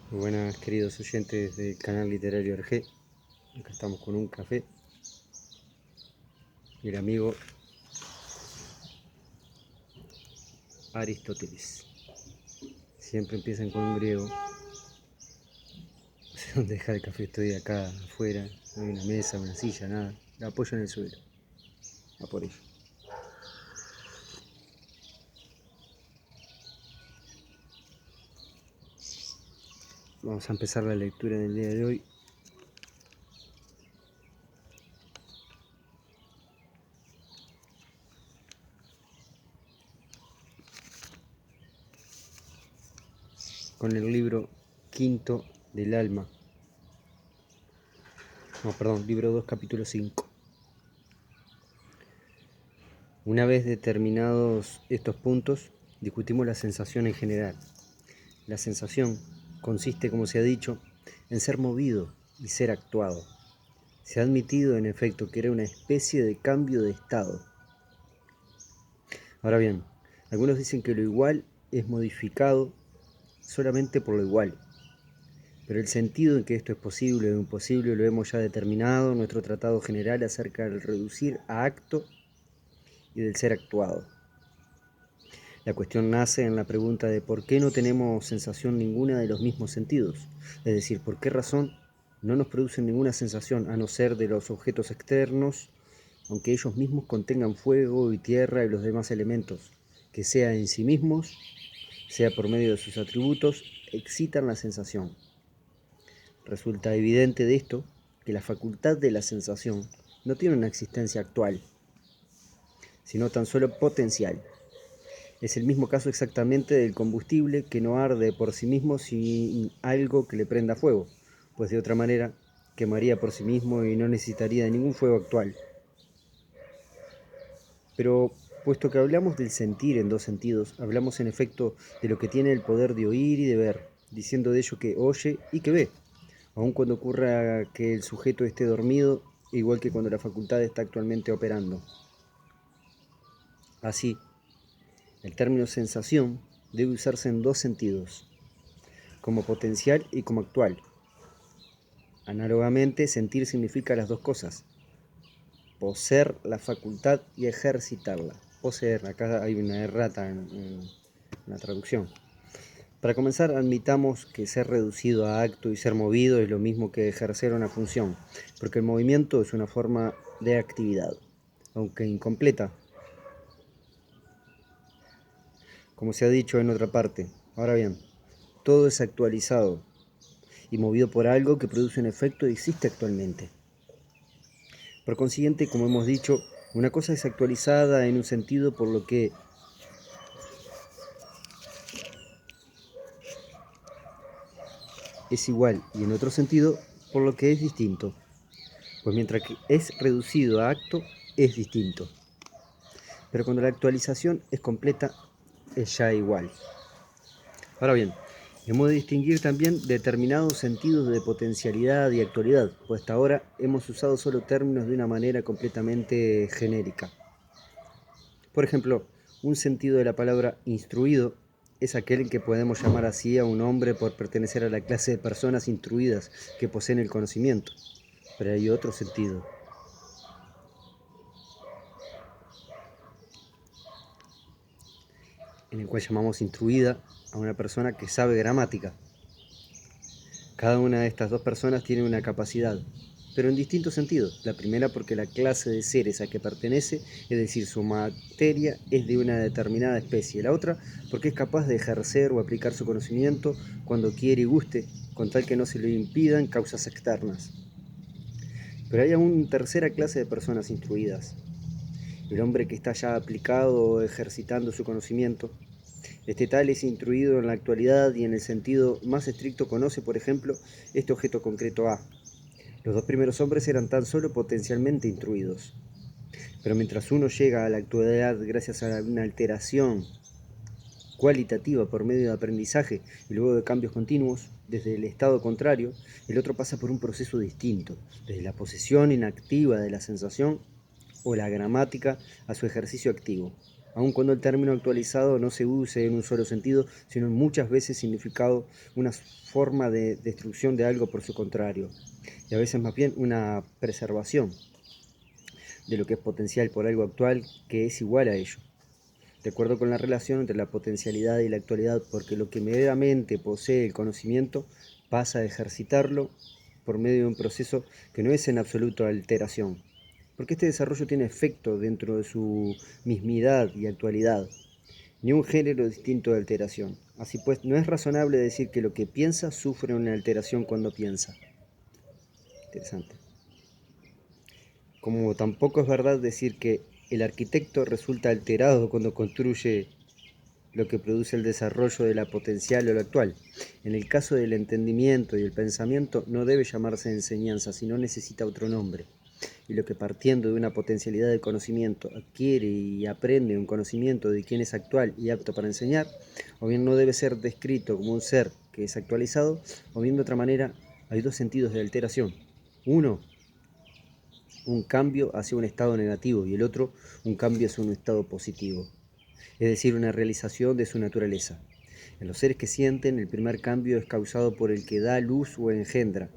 Muy buenas, queridos oyentes del canal literario RG. Acá estamos con un café y el amigo Aristóteles. Siempre empiezan con un griego. No sé dónde dejar el café, estoy acá afuera, no hay una mesa, una silla, nada. La apoyo en el suelo. A por ello. Vamos a empezar la lectura del día de hoy. Con el libro quinto del alma. No, perdón, libro 2, capítulo 5. Una vez determinados estos puntos, discutimos la sensación en general. La sensación consiste, como se ha dicho, en ser movido y ser actuado. Se ha admitido, en efecto, que era una especie de cambio de estado. Ahora bien, algunos dicen que lo igual es modificado solamente por lo igual. Pero el sentido en que esto es posible o imposible lo hemos ya determinado en nuestro tratado general acerca del reducir a acto y del ser actuado. La cuestión nace en la pregunta de por qué no tenemos sensación ninguna de los mismos sentidos, es decir, por qué razón no nos producen ninguna sensación a no ser de los objetos externos, aunque ellos mismos contengan fuego y tierra y los demás elementos, que sea en sí mismos, sea por medio de sus atributos, excitan la sensación. Resulta evidente de esto que la facultad de la sensación no tiene una existencia actual, sino tan solo potencial. Es el mismo caso exactamente del combustible que no arde por sí mismo sin algo que le prenda fuego, pues de otra manera quemaría por sí mismo y no necesitaría de ningún fuego actual. Pero puesto que hablamos del sentir en dos sentidos, hablamos en efecto de lo que tiene el poder de oír y de ver, diciendo de ello que oye y que ve, aun cuando ocurra que el sujeto esté dormido, igual que cuando la facultad está actualmente operando. Así, el término sensación debe usarse en dos sentidos, como potencial y como actual. Análogamente, sentir significa las dos cosas, poseer la facultad y ejercitarla. Poseer, acá hay una errata en la traducción. Para comenzar, admitamos que ser reducido a acto y ser movido es lo mismo que ejercer una función, porque el movimiento es una forma de actividad, aunque incompleta, como se ha dicho en otra parte. Ahora bien, todo es actualizado y movido por algo que produce un efecto y existe actualmente. Por consiguiente, como hemos dicho, una cosa es actualizada en un sentido por lo que es igual y en otro sentido por lo que es distinto, pues mientras que es reducido a acto, es distinto. Pero cuando la actualización es completa, es ya igual. Ahora bien, hemos de distinguir también determinados sentidos de potencialidad y actualidad, pues hasta ahora hemos usado solo términos de una manera completamente genérica. Por ejemplo, un sentido de la palabra instruido es aquel en que podemos llamar así a un hombre por pertenecer a la clase de personas instruidas que poseen el conocimiento. Pero hay otro sentido, en el cual llamamos instruida a una persona que sabe gramática. Cada una de estas dos personas tiene una capacidad, pero en distintos sentidos. La primera porque la clase de seres a que pertenece, es decir, su materia, es de una determinada especie. La otra porque es capaz de ejercer o aplicar su conocimiento cuando quiere y guste, con tal que no se lo impidan causas externas. Pero hay aún tercera clase de personas instruidas. El hombre que está ya aplicado o ejercitando su conocimiento. Este tal es instruido en la actualidad y en el sentido más estricto conoce, por ejemplo, este objeto concreto A. Los dos primeros hombres eran tan solo potencialmente instruidos. Pero mientras uno llega a la actualidad gracias a una alteración cualitativa por medio de aprendizaje y luego de cambios continuos, desde el estado contrario, el otro pasa por un proceso distinto, desde la posesión inactiva de la sensación o la gramática a su ejercicio activo. aun cuando el término actualizado no se use en un solo sentido, sino en muchas veces significado una forma de destrucción de algo por su contrario, y a veces más bien una preservación de lo que es potencial por algo actual que es igual a ello, de acuerdo con la relación entre la potencialidad y la actualidad, porque lo que meramente posee el conocimiento pasa a ejercitarlo por medio de un proceso que no es en absoluto alteración, porque este desarrollo tiene efecto dentro de su mismidad y actualidad, ni un género distinto de alteración. Así pues, no es razonable decir que lo que piensa sufre una alteración cuando piensa. Interesante. Como tampoco es verdad decir que el arquitecto resulta alterado cuando construye lo que produce el desarrollo de la potencial o lo actual. En el caso del entendimiento y el pensamiento no debe llamarse enseñanza, sino necesita otro nombre. Y lo que partiendo de una potencialidad de conocimiento adquiere y aprende un conocimiento de quien es actual y apto para enseñar, o bien no debe ser descrito como un ser que es actualizado, o bien de otra manera hay dos sentidos de alteración. Uno, un cambio hacia un estado negativo, y el otro, un cambio hacia un estado positivo, es decir, una realización de su naturaleza. En los seres que sienten, el primer cambio es causado por el que da luz o engendra,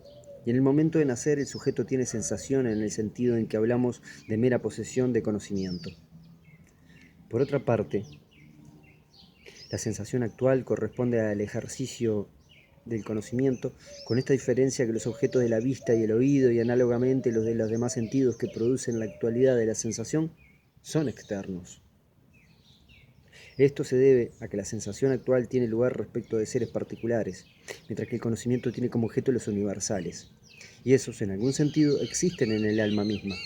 y en el momento de nacer el sujeto tiene sensación en el sentido en que hablamos de mera posesión de conocimiento. Por otra parte, la sensación actual corresponde al ejercicio del conocimiento, con esta diferencia que los objetos de la vista y el oído y análogamente los de los demás sentidos que producen la actualidad de la sensación son externos. Esto se debe a que la sensación actual tiene lugar respecto de seres particulares, mientras que el conocimiento tiene como objeto los universales, y esos en algún sentido existen en el alma misma,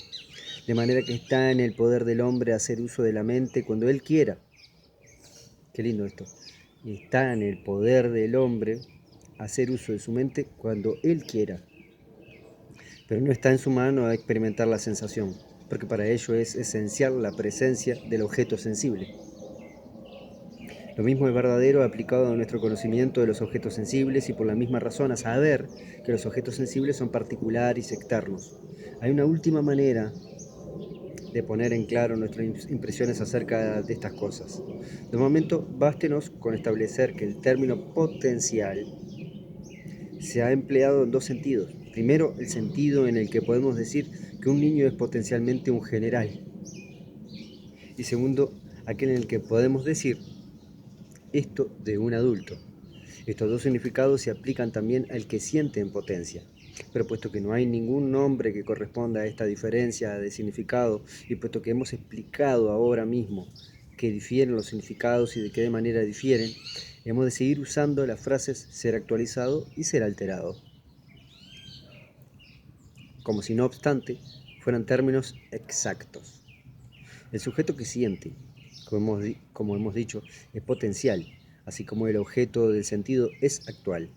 de manera que está en el poder del hombre hacer uso de la mente cuando él quiera. Qué lindo esto. Y está en el poder del hombre hacer uso de su mente cuando él quiera, pero no está en su mano a experimentar la sensación, porque para ello es esencial la presencia del objeto sensible. Lo mismo es verdadero aplicado a nuestro conocimiento de los objetos sensibles y por la misma razón a saber que los objetos sensibles son particulares y externos. Hay una última manera de poner en claro nuestras impresiones acerca de estas cosas. De momento, bástenos con establecer que el término potencial se ha empleado en dos sentidos. Primero, el sentido en el que podemos decir que un niño es potencialmente un general. Y segundo, aquel en el que podemos decir esto de un adulto. Estos dos significados se aplican también al que siente en potencia. Pero puesto que no hay ningún nombre que corresponda a esta diferencia de significado, y puesto que hemos explicado ahora mismo que difieren los significados y de qué manera difieren, hemos de seguir usando las frases ser actualizado y ser alterado, como si no obstante fueran términos exactos. El sujeto que siente, como hemos dicho, es potencial, así como el objeto del sentido es actual.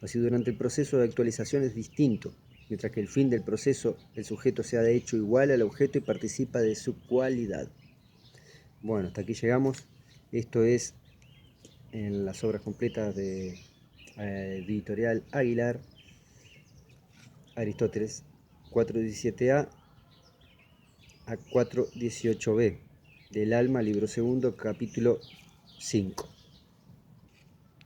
Así, durante el proceso de actualización es distinto, mientras que el fin del proceso, el sujeto se ha de hecho igual al objeto y participa de su cualidad. Bueno, hasta aquí llegamos. Esto es en las obras completas de Editorial Aguilar, Aristóteles, 417a a 418b, del Alma, libro segundo, capítulo 5.